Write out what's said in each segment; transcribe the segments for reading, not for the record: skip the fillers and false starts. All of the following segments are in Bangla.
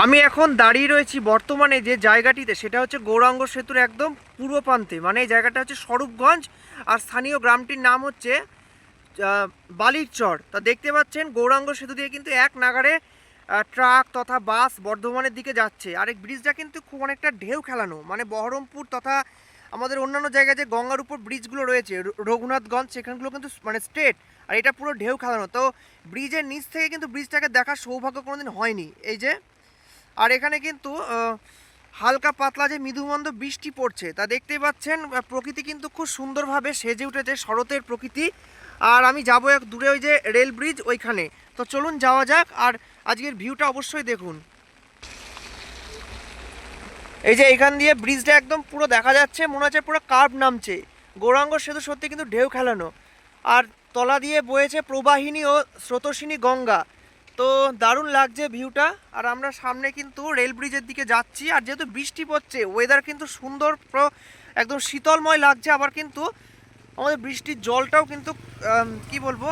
আমি এখন দাঁড়িয়ে রয়েছি বর্তমানে যে জায়গাটিতে, সেটা হচ্ছে গৌরাঙ্গ সেতুর একদম পূর্ব প্রান্তে। মানে এই জায়গাটা হচ্ছে স্বরূপগঞ্জ, আর স্থানীয় গ্রামটির নাম হচ্ছে বালির চর। তা দেখতে পাচ্ছেন গৌরাঙ্গ সেতু দিয়ে কিন্তু এক নাগাড়ে ট্রাক তথা বাস বর্ধমানের দিকে যাচ্ছে। আর এই ব্রিজটা কিন্তু খুব অনেকটা ঢেউ খেলানো, মানে বহরমপুর তথা আমাদের অন্যান্য জায়গায় যে গঙ্গার উপর ব্রিজগুলো রয়েছে, রঘুনাথগঞ্জ, সেখানগুলো কিন্তু মানে স্ট্রেট, আর এটা পুরো ঢেউ খেলানো। তো ব্রিজের নিচ থেকে কিন্তু ব্রিজটাকে দেখার সৌভাগ্য কোনোদিন হয়নি। এই যে, আর এখানে কিন্তু হালকা পাতলা যে মৃদুমন্দ বৃষ্টি পড়ছে, তা দেখতেই পাচ্ছেন। প্রকৃতি কিন্তু খুব সুন্দরভাবে সেজে উঠেছে, শরতের প্রকৃতি। আর আমি যাবো এক দূরে, ওই যে রেল ব্রিজ ওইখানে। তো চলুন যাওয়া যাক, আর আজকের ভিউটা অবশ্যই দেখুন। এই যে এখান দিয়ে ব্রিজটা একদম পুরো দেখা যাচ্ছে, মনে হচ্ছে পুরো কার্ভ নামছে। গৌরাঙ্গ সেতু সত্যি কিন্তু ঢেউ খেলানো, আর তলা দিয়ে বয়েছে প্রবাহিনী ও স্রোতস্বিনী গঙ্গা। তো দারুণ লাগছে ভিউটা। আর আমরা সামনে কিন্তু রেল ব্রিজের দিকে যাচ্ছি, আর যেহেতু বৃষ্টি পড়ছে, ওয়েদার কিন্তু সুন্দর, একদম শীতলময় লাগছে। আবার কিন্তু আমাদের বৃষ্টির জলটাও কিন্তু কি বলবো,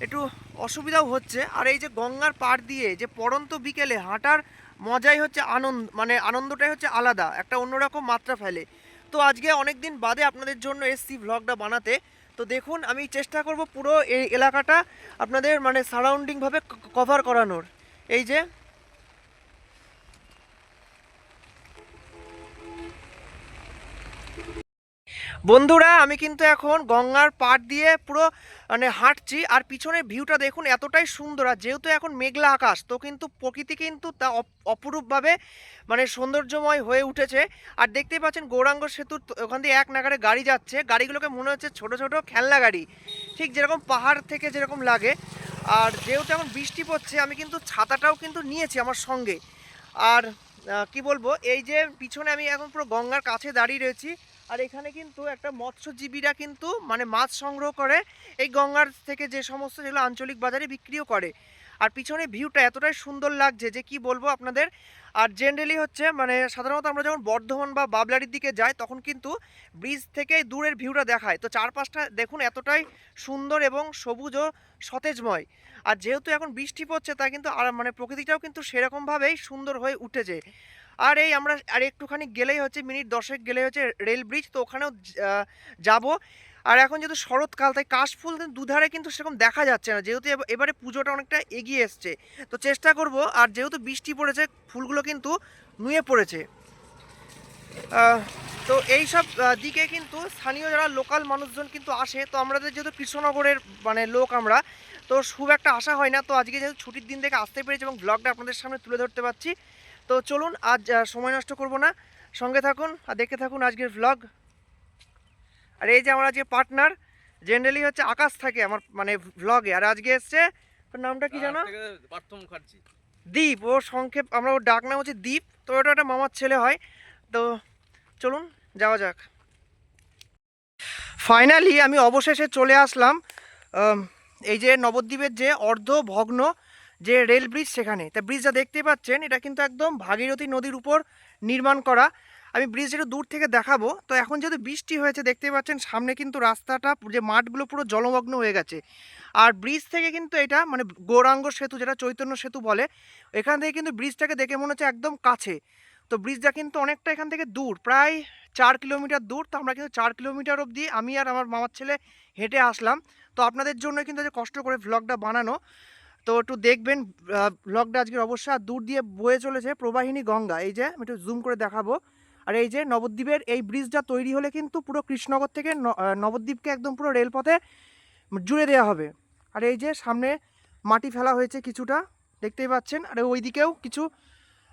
একটু অসুবিধাও হচ্ছে। আর এই যে গঙ্গার পাড় দিয়ে যে পড়ন্ত বিকেলে হাঁটার মজাই হচ্ছে আনন্দ, মানে আনন্দটাই হচ্ছে আলাদা, একটা অন্যরকম মাত্রা ফেলে। তো আজকে অনেক দিন বাদে আপনাদের জন্য এসছি ভ্লগটা বানাতে। তো দেখুন, আমি চেষ্টা করব পুরো এই এলাকাটা আপনাদের মানে সারাউন্ডিংভাবে কভার করানোর। এই যে বন্ধুরা, আমি কিন্তু এখন গঙ্গার পাড় দিয়ে পুরো মানে হাঁটছি, আর পিছনের ভিউটা দেখুন, এতটাই সুন্দর। আর যেহেতু এখন মেঘলা আকাশ, তো কিন্তু প্রকৃতি কিন্তু তা অপরূপভাবে মানে সৌন্দর্যময় হয়ে উঠেছে। আর দেখতেই পাচ্ছেন গৌরাঙ্গ সেতুর ওখান দিয়ে এক নাগাড়ে গাড়ি যাচ্ছে, গাড়িগুলোকে মনে হচ্ছে ছোট ছোট খেলনা গাড়ি, ঠিক যেরকম পাহাড় থেকে যেরকম লাগে। আর যেহেতু এখন বৃষ্টি পড়ছে, আমি কিন্তু ছাতাটাও কিন্তু নিয়েছি আমার সঙ্গে। আর কি বলবো, এই যে পিছনে আমি এখন পুরো গঙ্গার কাছে দাঁড়িয়ে রয়েছি। আর এখানে কিন্তু একটা মৎস্যজীবীরা কিন্তু মানে মাছ সংগ্রহ করে এই গঙ্গার থেকে, যে সমস্ত যেগুলো আঞ্চলিক বাজারে বিক্রিও করে। আর পিছনে ভিউটা এতটাই সুন্দর লাগছে যে কি বলবো আপনাদের। আর জেনারেলি হচ্ছে মানে সাধারণত আমরা যখন বর্ধমান বা বাবলারির দিকে যাই, তখন কিন্তু ব্রিজ থেকে দূরের ভিউটা দেখায়। তো চারপাশটা দেখুন এতটাই সুন্দর এবং সবুজ ও সতেজময়। আর যেহেতু এখন বৃষ্টি পড়ছে, তাই কিন্তু আর মানে প্রকৃতিটাও কিন্তু সেরকমভাবেই সুন্দর হয়ে উঠেছে। আর এই আমরা আর একটুখানি গেলেই হচ্ছে, মিনিট 10 গেলেই হচ্ছে রেল ব্রিজ, তো ওখানেও যাব। আর এখন যেহেতু শরৎকাল, তাই কাশফুল দুধারে কিন্তু সেরকম দেখা যাচ্ছে না, যেহেতু এবারে পুজোটা অনেকটা এগিয়ে এসছে। তো চেষ্টা করব, আর যেহেতু বৃষ্টি পড়েছে, ফুলগুলো কিন্তু নুয়ে পড়েছে। তো এই সব দিকে কিন্তু স্থানীয় যারা লোকাল মানুষজন কিন্তু আসে। তো আমাদের যেহেতু কৃষ্ণনগরের মানে লোক আমরা, তো খুব একটা আসা হয় না। তো আজকে যেহেতু ছুটির দিন থেকে আসতে পেরেছি এবং ব্লগটা আপনাদের সামনে তুলে ধরতে পারছি। তো চলুন, আজ সময় নষ্ট করব না, সঙ্গে থাকুন আর দেখতে থাকুন আজকের ভ্লগ। আর এই যে আমার আজকে পার্টনার, জেনারেলি হচ্ছে আকাশ থাকে আমার মানে ভ্লগে, আর আজকে এসছে, তোর নামটা কি জানো? পার্থ মুখার্জি। দীপ, ও সংক্ষেপ, আমরা ওর ডাক নাম হচ্ছে দীপ। তো ওটা একটা মামার ছেলে হয়। তো চলুন যাওয়া যাক। ফাইনালি আমি অবশেষে চলে আসলাম এই যে নবদ্বীপের যে অর্ধভগ্ন যে রেল ব্রিজ, সেখানে। তা ব্রিজটা দেখতেই পাচ্ছেন, এটা কিন্তু একদম ভাগীরথী নদীর উপর নির্মাণ করা। আমি ব্রিজটা একটু দূর থেকে দেখাবো। তো এখন যেহেতু বৃষ্টি হয়েছে, দেখতেই পাচ্ছেন সামনে কিন্তু রাস্তাটা যে মাঠগুলো পুরো জলমগ্ন হয়ে গেছে। আর ব্রিজ থেকে কিন্তু এটা মানে গৌরাঙ্গ সেতু, যেটা চৈতন্য সেতু বলে, এখান থেকে কিন্তু ব্রিজটাকে দেখে মনে হচ্ছে একদম কাছে। তো ব্রিজটা কিন্তু অনেকটা এখান থেকে দূর, প্রায় 4 কিলোমিটার দূর। তো আমরা কিন্তু 4 কিলোমিটার অবধি আমি আর আমার মামার ছেলে হেঁটে আসলাম। তো আপনাদের জন্য কিন্তু যে কষ্ট করে ভ্লগটা বানানো, তো একটু দেখবেন ভ্লগটা আজকের অবশ্যই। আর দূর দিয়ে বয়ে চলেছে প্রবাহিনী গঙ্গা, এই যে আমি একটু জুম করে দেখাবো। আর এই যে নবদ্বীপের এই ব্রিজটা তৈরি হলে কিন্তু পুরো কৃষ্ণনগর থেকে নবদ্বীপকে একদম পুরো রেলপথে জুড়ে দেওয়া হবে। আর এই যে সামনে মাটি ফেলা হয়েছে কিছুটা, দেখতেই পাচ্ছেন। আর ওই দিকেও কিছু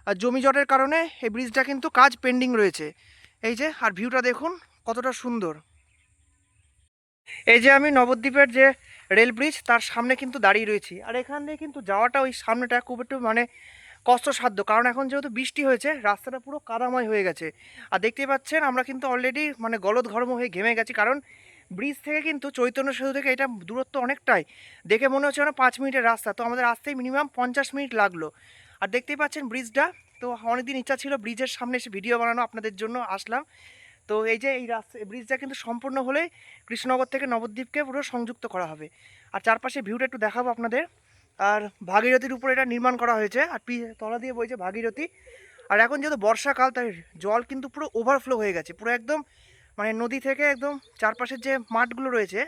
জমি জটের কারণে এই ব্রিজটা কিন্তু কাজ পেন্ডিং রয়েছে। এই যে, আর ভিউটা দেখুন কতটা সুন্দর। এই যে আমি নবদ্বীপের যে রেল ব্রিজ, তার সামনে কিন্তু দাঁড়িয়ে রয়েছি। আর এখান দিয়ে কিন্তু যাওয়াটা, ওই সামনেটা খুব একটু মানে কষ্টসাধ্য, কারণ এখন যেহেতু বৃষ্টি হয়েছে, রাস্তাটা পুরো কাদাময় হয়ে গেছে। আর দেখতেই পাচ্ছেন আমরা কিন্তু অলরেডি মানে গলদঘর্ম হয়ে ঘেমে গেছি, কারণ ব্রিজ থেকে কিন্তু চৈতন্য সেতু থেকে এটা দূরত্ব অনেকটাই। দেখে মনে হচ্ছে না 5 মিনিটের রাস্তা, তো আমাদের আসতেই মিনিমাম 50 মিনিট লাগলো। আর দেখতেই পাচ্ছেন ব্রিজটা। তো অনেকদিন ইচ্ছা ছিল ব্রিজের সামনে এসে ভিডিও বানানো, আপনাদের জন্য আসলাম। তো এই যে এই রাস্তা, ব্রিজটা কিন্তু সম্পূর্ণ হলে কৃষ্ণনগর থেকে নবদ্বীপকে পুরো সংযুক্ত করা হবে। আর চারপাশে ভিউটা একটু দেখাবো আপনাদের। আর ভাগীরথীর উপর এটা নির্মাণ করা হয়েছে, আর তলা দিয়ে বইছে ভাগীরথী। আর এখন যেহেতু বর্ষাকাল, তাই জল কিন্তু পুরো ওভারফ্লো হয়ে গেছে, পুরো একদম মানে নদী থেকে একদম চারপাশের যে মাঠগুলো রয়েছে,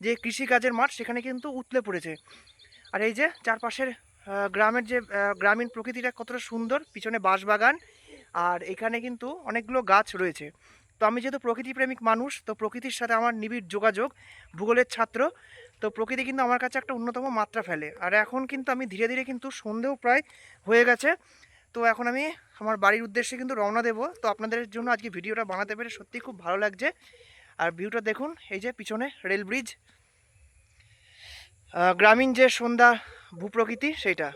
যে কৃষিকাজের মাঠ, সেখানে কিন্তু উতলে পড়েছে। আর এই যে চারপাশের গ্রামের যে গ্রামীণ প্রকৃতিটা কতটা সুন্দর, পিছনে বাঁশবাগান, আর এখানে কিন্তু অনেকগুলো গাছ রয়েছে। তো আমি যেহেতু প্রকৃতিপ্রেমিক মানুষ, তো প্রকৃতির সাথে আমার নিবিড় যোগাযোগ, ভূগোলের ছাত্র, তো প্রকৃতি কিন্তু আমার কাছে একটা অন্যতম মাত্রা ফেলে। আর এখন কিন্তু আমি ধীরে ধীরে কিন্তু সন্ধেও প্রায় হয়ে গেছে, তো এখন আমি আমার বাড়ির উদ্দেশ্যে কিন্তু রওনা দেবো। তো আপনাদের জন্য আজকে ভিডিওটা বানাতে পেরে সত্যি খুব ভালো লাগছে। আর ভিউটা দেখুন, এই যে পিছনে রেল ব্রিজ, গ্রামীণ যে সন্ধ্যা ভূপ্রকৃতি সেইটা।